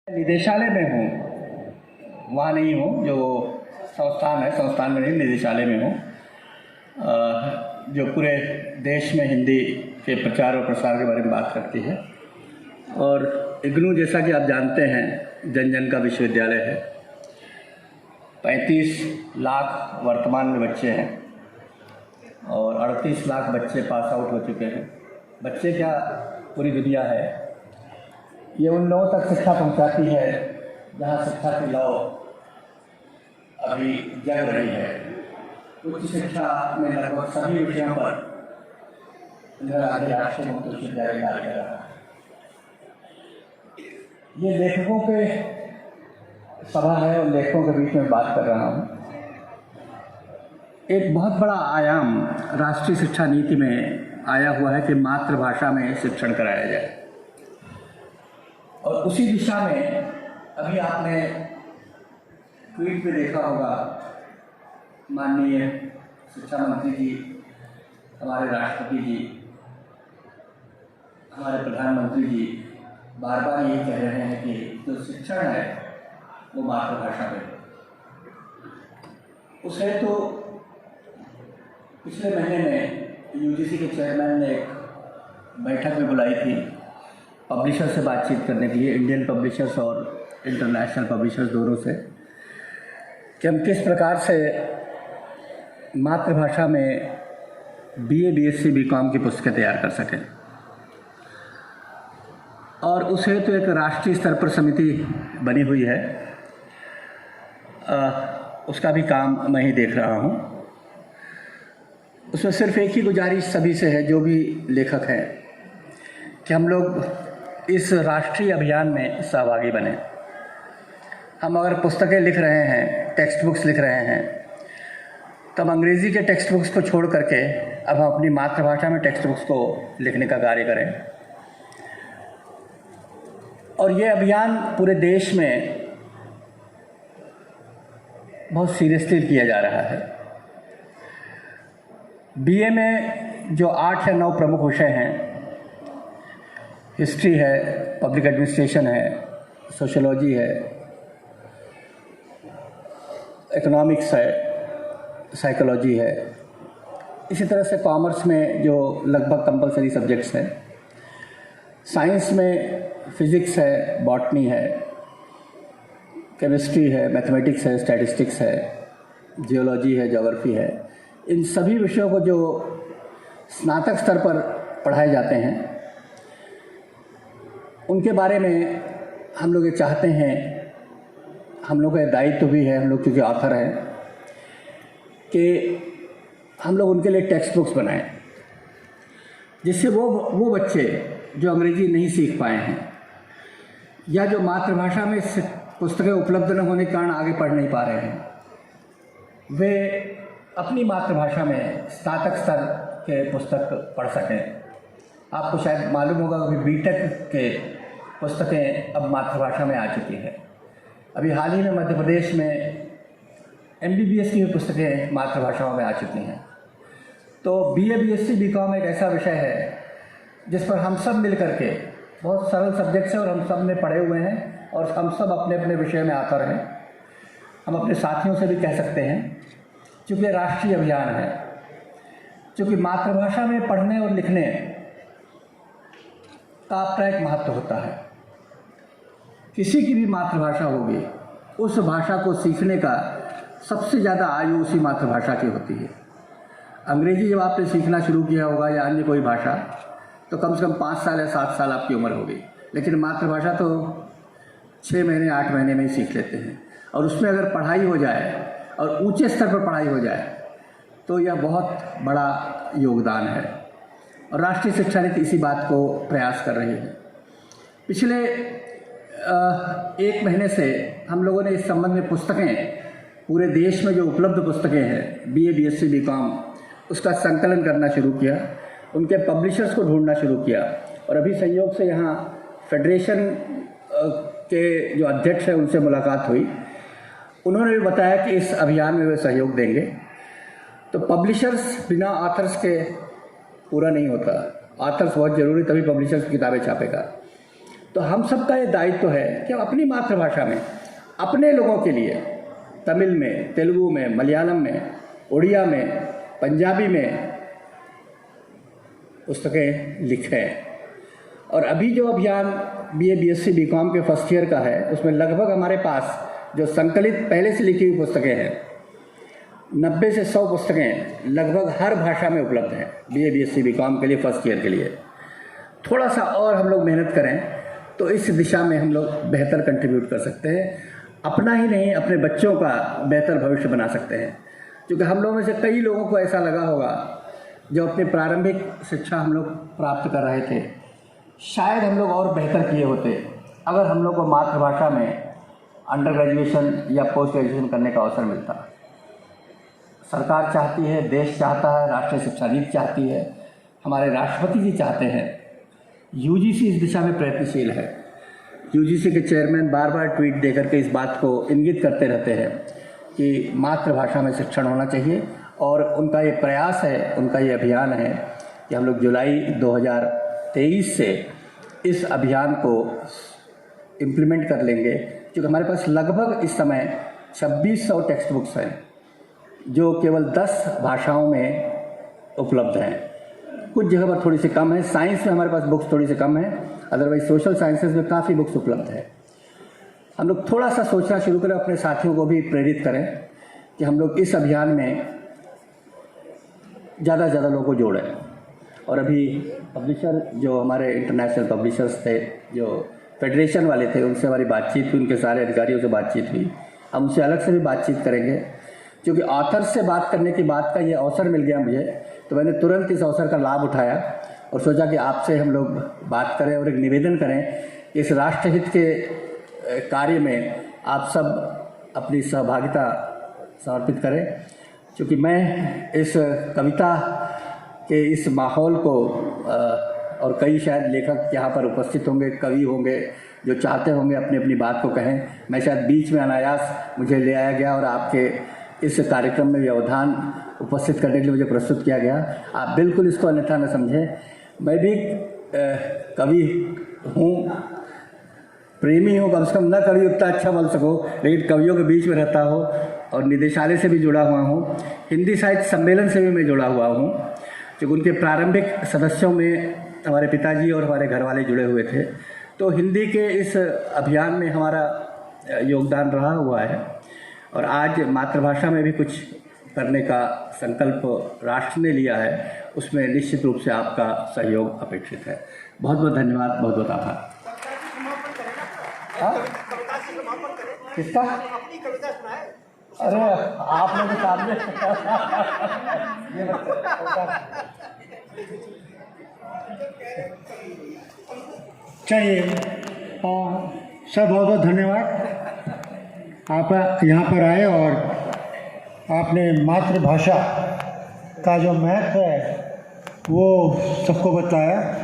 निदेशालय में हूँ, वहाँ नहीं हूँ। जो संस्थान है, संस्थान में नहीं, निदेशालय में हूँ, जो पूरे देश में हिंदी के प्रचार और प्रसार के बारे में बात करती है। और इग्नू, जैसा कि आप जानते हैं, जन जन का विश्वविद्यालय है। 35 लाख वर्तमान में बच्चे हैं और 38 लाख बच्चे पास आउट हो चुके हैं। बच्चे क्या, पूरी दुनिया है। ये उन लोगों तक शिक्षा पहुंचाती है जहां शिक्षा की लौ अभी जग रही है। उच्च शिक्षा में लगभग सभी विषयों पर इंदिरा गांधी राष्ट्रीय मुक्त विश्वविद्यालय डाल गया रहा। ये लेखकों के सभा है और लेखकों के बीच में बात कर रहा हूँ। एक बहुत बड़ा आयाम राष्ट्रीय शिक्षा नीति में आया हुआ है कि मातृभाषा में शिक्षण कराया जाए। और उसी दिशा में अभी आपने ट्वीट पे देखा होगा, माननीय शिक्षा मंत्री जी, हमारे राष्ट्रपति जी, हमारे प्रधानमंत्री जी बार बार ये कह रहे हैं कि जो शिक्षण है वो मातृभाषा में। उस हेतु तो पिछले महीने में यूजीसी के चेयरमैन ने एक बैठक में बुलाई थी पब्लिशर से बातचीत करने के लिए, इंडियन पब्लिशर्स और इंटरनेशनल पब्लिशर्स दोनों से, कि हम किस प्रकार से मातृभाषा में बीए, बीएससी, बीकॉम की पुस्तकें तैयार कर सकें। और उस हेतु एक राष्ट्रीय स्तर पर समिति बनी हुई है। उसका भी काम मैं ही देख रहा हूँ। उसमें सिर्फ एक ही गुजारिश सभी से है, जो भी लेखक हैं, कि हम लोग इस राष्ट्रीय अभियान में सहभागी बने। हम अगर पुस्तकें लिख रहे हैं, टेक्स्ट बुक्स लिख रहे हैं, तब अंग्रेज़ी के टेक्स्ट बुक्स को छोड़ करके अब हम अपनी मातृभाषा में टेक्स्ट बुक्स को लिखने का कार्य करें। और ये अभियान पूरे देश में बहुत सीरियसली किया जा रहा है। बीए में जो 8 या 9 प्रमुख विषय हैं, हिस्ट्री है, पब्लिक एडमिनिस्ट्रेशन है, सोशियोलॉजी है, इकोनॉमिक्स है, साइकोलॉजी है। इसी तरह से कॉमर्स में जो लगभग कंपलसरी सब्जेक्ट्स हैं, साइंस में फिज़िक्स है, बॉटनी है, केमिस्ट्री है, मैथमेटिक्स है, स्टैटिस्टिक्स है, जियोलॉजी है, ज्योग्राफी है। इन सभी विषयों को जो स्नातक स्तर पर पढ़ाए जाते हैं, उनके बारे में हम लोग ये चाहते हैं, हम लोग का दायित्व भी है, हम लोग चूँकि ऑथर हैं, कि हम लोग उनके लिए टेक्स्ट बुक्स बनाएं, जिससे वो बच्चे जो अंग्रेज़ी नहीं सीख पाए हैं या जो मातृभाषा में पुस्तकें उपलब्ध न होने के कारण आगे पढ़ नहीं पा रहे हैं, वे अपनी मातृभाषा में स्नातक स्तर के पुस्तक पढ़ सकें। आपको शायद मालूम होगा कि बीटेक के पुस्तकें अब मातृभाषा में आ चुकी हैं। अभी हाल ही में मध्य प्रदेश में एमबीबीएस की भी पुस्तकें मातृभाषाओं में आ चुकी हैं। तो बीए, बीएससी, बीकॉम एक ऐसा विषय है जिस पर हम सब मिल करके, बहुत सरल सब्जेक्ट्स है और हम सब में पढ़े हुए हैं और हम सब अपने अपने विषय में आकर हैं। हम अपने साथियों से भी कह सकते हैं, चूँकि राष्ट्रीय अभियान है, चूँकि मातृभाषा में पढ़ने और लिखने का अपना एक महत्व होता है। किसी की भी मातृभाषा होगी, उस भाषा को सीखने का सबसे ज़्यादा आयु उसी मातृभाषा की होती है। अंग्रेज़ी जब आपने सीखना शुरू किया होगा या अन्य कोई भाषा, तो कम से कम 5 साल या 7 साल आपकी उम्र होगी। लेकिन मातृभाषा तो 6 महीने, 8 महीने में ही सीख लेते हैं। और उसमें अगर पढ़ाई हो जाए और ऊंचे स्तर पर पढ़ाई हो जाए, तो यह बहुत बड़ा योगदान है। और राष्ट्रीय शिक्षा नीति इसी बात को प्रयास कर रही है। पिछले 1 महीने से हम लोगों ने इस संबंध में पुस्तकें, पूरे देश में जो उपलब्ध पुस्तकें हैं, बीए, बीएससी, बीकॉम, उसका संकलन करना शुरू किया, उनके पब्लिशर्स को ढूंढना शुरू किया। और अभी संयोग से यहाँ फेडरेशन के जो अध्यक्ष हैं उनसे मुलाकात हुई। उन्होंने भी बताया कि इस अभियान में वे सहयोग देंगे। तो पब्लिशर्स बिना ऑथर्स के पूरा नहीं होता। ऑथर्स बहुत ज़रूरी, तभी पब्लिशर्स किताबें छापेगा। तो हम सबका ये दायित्व है कि हम अपनी मातृभाषा में अपने लोगों के लिए तमिल में, तेलुगु में, मलयालम में, उड़िया में, पंजाबी में पुस्तकें लिखें। और अभी जो अभियान BA BSc BCom के फर्स्ट ईयर का है, उसमें लगभग हमारे पास जो संकलित पहले से लिखी हुई पुस्तकें हैं 90 से 100 पुस्तकें लगभग हर भाषा में उपलब्ध हैं BA BSc BCom के लिए फर्स्ट ईयर के लिए। थोड़ा सा और हम लोग मेहनत करें तो इस दिशा में हम लोग बेहतर कंट्रीब्यूट कर सकते हैं, अपना ही नहीं अपने बच्चों का बेहतर भविष्य बना सकते हैं। क्योंकि हम लोगों में से कई लोगों को ऐसा लगा होगा जो अपनी प्रारंभिक शिक्षा हम लोग प्राप्त कर रहे थे, शायद हम लोग और बेहतर किए होते अगर हम लोग को मातृभाषा में अंडर ग्रेजुएशन या पोस्ट ग्रेजुएशन करने का अवसर मिलता। सरकार चाहती है, देश चाहता है, राष्ट्रीय शिक्षा नीति चाहती है, हमारे राष्ट्रपति जी चाहते हैं, UGC इस दिशा में प्रयत्नशील है। UGC के चेयरमैन बार बार ट्वीट देकर के इस बात को इंगित करते रहते हैं कि मातृभाषा में शिक्षण होना चाहिए, और उनका ये प्रयास है, उनका ये अभियान है कि हम लोग जुलाई 2023 से इस अभियान को इम्प्लीमेंट कर लेंगे। क्योंकि हमारे पास लगभग इस समय 2600 टेक्स्ट बुक्स हैं जो केवल 10 भाषाओं में उपलब्ध हैं। कुछ जगह पर थोड़ी सी कम है, साइंस में हमारे पास बुक्स थोड़ी सी कम है, अदरवाइज सोशल साइंसेज में काफ़ी बुक्स उपलब्ध है। हम लोग थोड़ा सा सोचना शुरू करें, अपने साथियों को भी प्रेरित करें कि हम लोग इस अभियान में ज़्यादा से ज़्यादा लोगों को जोड़ें। और अभी पब्लिशर जो हमारे इंटरनेशनल पब्लिशर्स थे, जो फेडरेशन वाले थे, उनसे हमारी बातचीत हुई, उनके सारे अधिकारियों से बातचीत हुई। हम उनसे अलग से भी बातचीत करेंगे, क्योंकि ऑथर्स से बात करने की बात का ये अवसर मिल गया मुझे, तो मैंने तुरंत इस अवसर का लाभ उठाया और सोचा कि आपसे हम लोग बात करें और एक निवेदन करें, इस राष्ट्रहित के कार्य में आप सब अपनी सहभागिता समर्पित करें। क्योंकि मैं इस कविता के इस माहौल को और कई शायद लेखक यहाँ पर उपस्थित होंगे, कवि होंगे जो चाहते होंगे अपनी अपनी बात को कहें, मैं शायद बीच में अनायास मुझे ले आया गया और आपके इस कार्यक्रम में व्यवधान उपस्थित करने के लिए मुझे प्रस्तुत किया गया। आप बिल्कुल इसको अन्यथा न समझें। मैं भी कवि हूँ, प्रेमी हूँ, कम से कम न कवि उतना अच्छा बोल सको, लेकिन कवियों के बीच में रहता हो और निदेशालय से भी जुड़ा हुआ हूँ, हिंदी साहित्य सम्मेलन से भी मैं जुड़ा हुआ हूँ, जो उनके प्रारंभिक सदस्यों में हमारे पिताजी और हमारे घर वाले जुड़े हुए थे। तो हिंदी के इस अभियान में हमारा योगदान रहा हुआ है और आज मातृभाषा में भी कुछ करने का संकल्प राष्ट्र ने लिया है, उसमें निश्चित रूप से आपका सहयोग अपेक्षित है। बहुत बहुत धन्यवाद, बहुत बहुत आभार। किसका? अरे आप लोग सामने चलिए, सब बहुत बहुत धन्यवाद। आप यहाँ पर आए और आपने मातृभाषा का जो महत्व है वो सबको बताया।